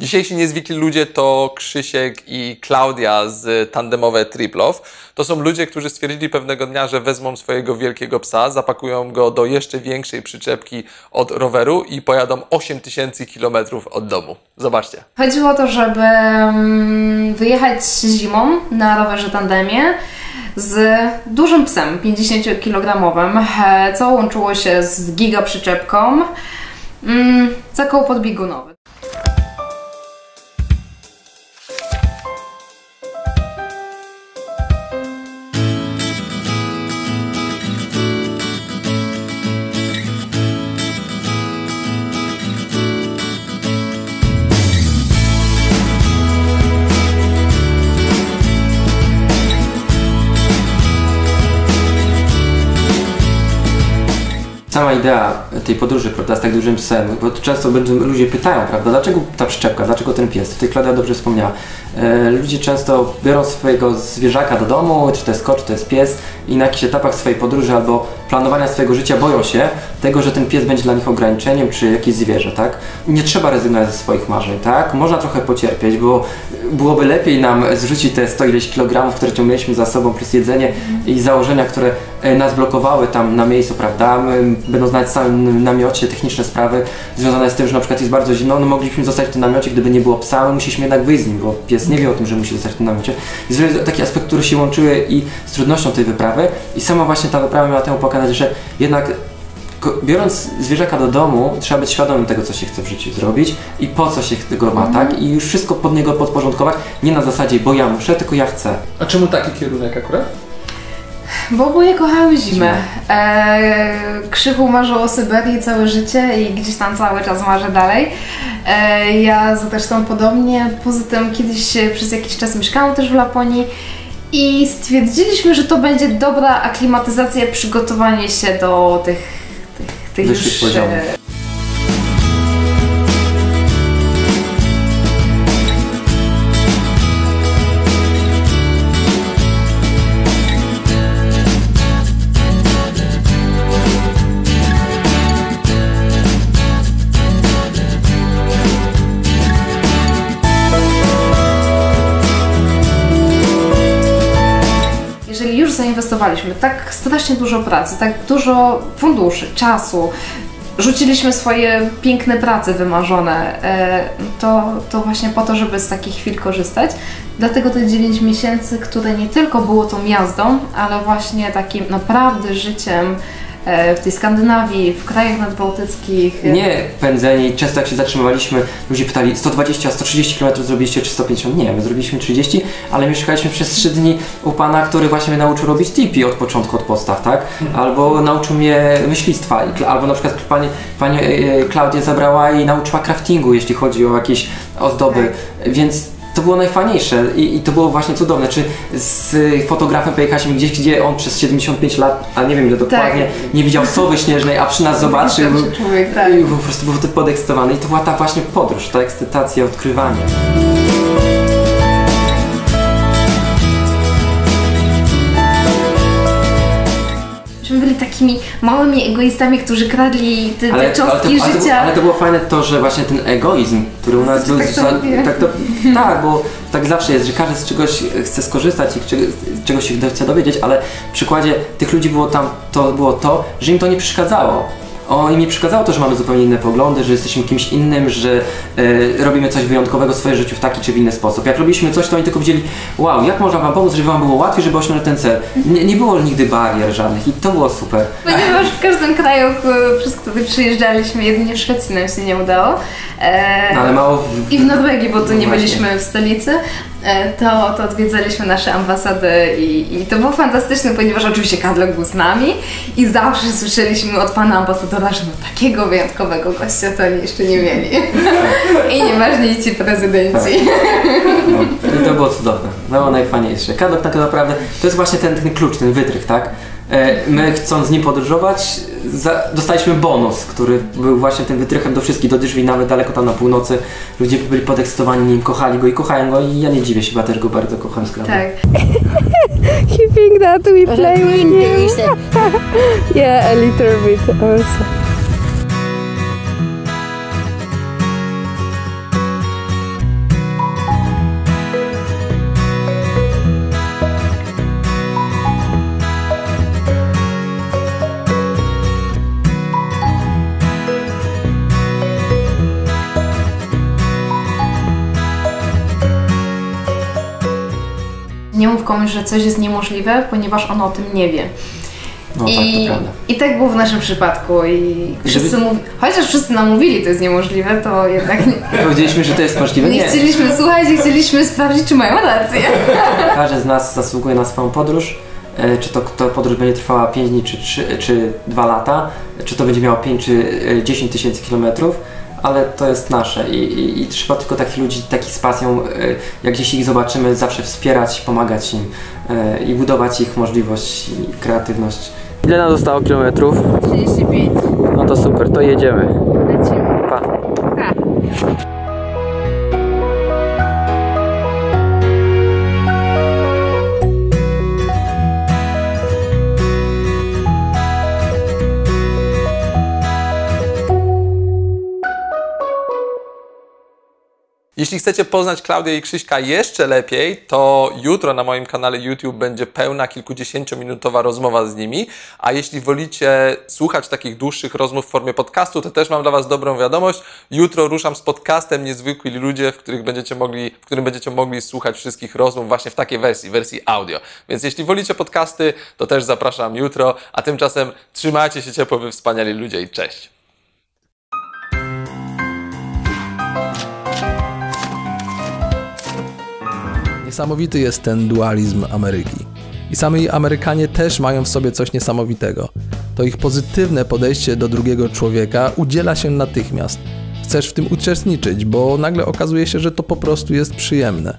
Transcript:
Dzisiejsi niezwykli ludzie to Krzysiek i Klaudia z Tandemowe Triplow. To są ludzie, którzy stwierdzili pewnego dnia, że wezmą swojego wielkiego psa, zapakują go do jeszcze większej przyczepki od roweru i pojadą 8000 km od domu. Zobaczcie. Chodziło o to, żeby wyjechać zimą na rowerze tandemie z dużym psem, 50-kilogramowym, co łączyło się z giga przyczepką za koło podbiegunowy. Sama idea tej podróży, prawda, z tak dużym psem, bo często ludzie pytają, prawda, dlaczego ta przyczepka, dlaczego ten pies? Tutaj Klaudia dobrze wspomniała. Ludzie często biorą swojego zwierzaka do domu, czy to jest kot, czy to jest pies i na jakichś etapach swojej podróży albo planowania swojego życia boją się tego, że ten pies będzie dla nich ograniczeniem, czy jakieś zwierzę, tak? Nie trzeba rezygnować ze swoich marzeń, tak? Można trochę pocierpieć, bo byłoby lepiej nam zrzucić te 100 ileś kilogramów, które ciągnęliśmy za sobą, plus jedzenie i założenia, które nas blokowały tam na miejscu, prawda? Będąc nawet w samym namiocie, techniczne sprawy związane z tym, że na przykład jest bardzo zimno, no mogliśmy zostać w tym namiocie, gdyby nie było psa, my musieliśmy jednak wyjść z nim, bo pies nie wie o tym, że musi zostać w tym namiocie. Jest taki aspekt, który się łączyły i z trudnością tej wyprawy i sama właśnie ta wyprawa miała temu pokazać, że jednak biorąc zwierzaka do domu, trzeba być świadomym tego, co się chce w życiu zrobić i po co się tego ma, tak? I już wszystko pod niego podporządkować, nie na zasadzie, bo ja muszę, tylko ja chcę. A czemu taki kierunek akurat? Bo oboje kochały zimę. Krzychu marzył o Syberii całe życie i gdzieś tam cały czas marzę dalej. Ja zresztą podobnie. Poza tym kiedyś przez jakiś czas mieszkałam też w Laponii i stwierdziliśmy, że to będzie dobra aklimatyzacja, przygotowanie się do tych wyższych poziomów. Jeżeli już zainwestowaliśmy tak strasznie dużo pracy, tak dużo funduszy, czasu, rzuciliśmy swoje piękne prace wymarzone, to właśnie po to, żeby z takich chwil korzystać. Dlatego te 9 miesięcy, które nie tylko było tą jazdą, ale właśnie takim naprawdę życiem w tej Skandynawii, w krajach nadbałtyckich. Nie pędzeni, często jak się zatrzymywaliśmy, ludzie pytali 120, 130 km zrobiliście czy 150? Nie, my zrobiliśmy 30, ale mieszkaliśmy przez 3 dni u pana, który właśnie mnie nauczył robić tipi od początku, od podstaw, tak? Albo nauczył mnie myślistwa, albo na przykład pani Klaudia zabrała i nauczyła craftingu, jeśli chodzi o jakieś ozdoby, więc to było najfajniejsze i to było właśnie cudowne. Czy z fotografem pojechaliśmy gdzieś, gdzie on przez 75 lat, ale nie wiem ile dokładnie, nie widział sowy śnieżnej, a przy nas zobaczył i po prostu był podekscytowany. I to była ta właśnie podróż, ta ekscytacja, odkrywanie. Byli takimi małymi egoistami, którzy kradli te cząstki życia. Ale to było fajne to, że właśnie ten egoizm, który u nas był... Tak, bo tak zawsze jest, że każdy z czegoś chce skorzystać i czegoś się chce dowiedzieć, ale w przykładzie tych ludzi było to, że im to nie przeszkadzało. Im nie przeszkadzało to, że mamy zupełnie inne poglądy, że jesteśmy kimś innym, że robimy coś wyjątkowego w swoim życiu w taki czy w inny sposób. Jak robiliśmy coś, to oni tylko widzieli, wow, jak można wam pomóc, żeby wam było łatwiej, żeby osiągnąć ten cel. Nie było nigdy barier żadnych i to było super. Ponieważ w każdym kraju, przez który przyjeżdżaliśmy, jedynie w Szwecji nam się nie udało. Ale mało I w Norwegii, bo tu nie byliśmy w stolicy. To odwiedzaliśmy nasze ambasady i to było fantastyczne, ponieważ oczywiście Kadlok był z nami i zawsze słyszeliśmy od pana ambasadora, że no takiego wyjątkowego gościa to oni jeszcze nie mieli. I nieważni ci prezydenci. No. I to było cudowne, było najfajniejsze. Kadlok tak naprawdę to jest właśnie ten klucz, ten wytrych, tak? My chcąc z nim podróżować, dostaliśmy bonus, który był właśnie tym wytrychem do wszystkich, do drzwi, nawet daleko tam na północy. Ludzie byli podekscytowani nim, kochali go i kochają go i ja nie dziwię się, chyba też go bardzo kocham z Tak. You think that we play with you? Yeah, a little bit also. nie mów komuś, że coś jest niemożliwe, ponieważ on o tym nie wie. No tak, to prawda. I tak było w naszym przypadku i wszyscy chociaż wszyscy nam mówili, to jest niemożliwe, to jednak nie. Powiedzieliśmy, że to jest możliwe. Nie chcieliśmy słuchać i chcieliśmy sprawdzić, czy mają rację. Każdy z nas zasługuje na swoją podróż. Czy to podróż będzie trwała 5 dni, czy 2 lata, czy to będzie miało 5 czy 10 tysięcy kilometrów, ale to jest nasze i trzeba tylko takich ludzi, takich z pasją, jak gdzieś ich zobaczymy, zawsze wspierać, pomagać im i budować ich możliwość i kreatywność. Ile nam zostało kilometrów? 35. No to super, to jedziemy. Lecimy. Pa. Pa. Jeśli chcecie poznać Klaudię i Krzyśka jeszcze lepiej, to jutro na moim kanale YouTube będzie pełna kilkudziesięciominutowa rozmowa z nimi, a jeśli wolicie słuchać takich dłuższych rozmów w formie podcastu, to też mam dla Was dobrą wiadomość. Jutro ruszam z podcastem Niezwykli Ludzie, w którym będziecie mogli słuchać wszystkich rozmów właśnie w takiej wersji audio. Więc jeśli wolicie podcasty, to też zapraszam jutro, a tymczasem trzymajcie się ciepło, wy wspaniali ludzie i cześć! Niesamowity jest ten dualizm Ameryki. I sami Amerykanie też mają w sobie coś niesamowitego. To ich pozytywne podejście do drugiego człowieka udziela się natychmiast. Chcesz w tym uczestniczyć, bo nagle okazuje się, że to po prostu jest przyjemne.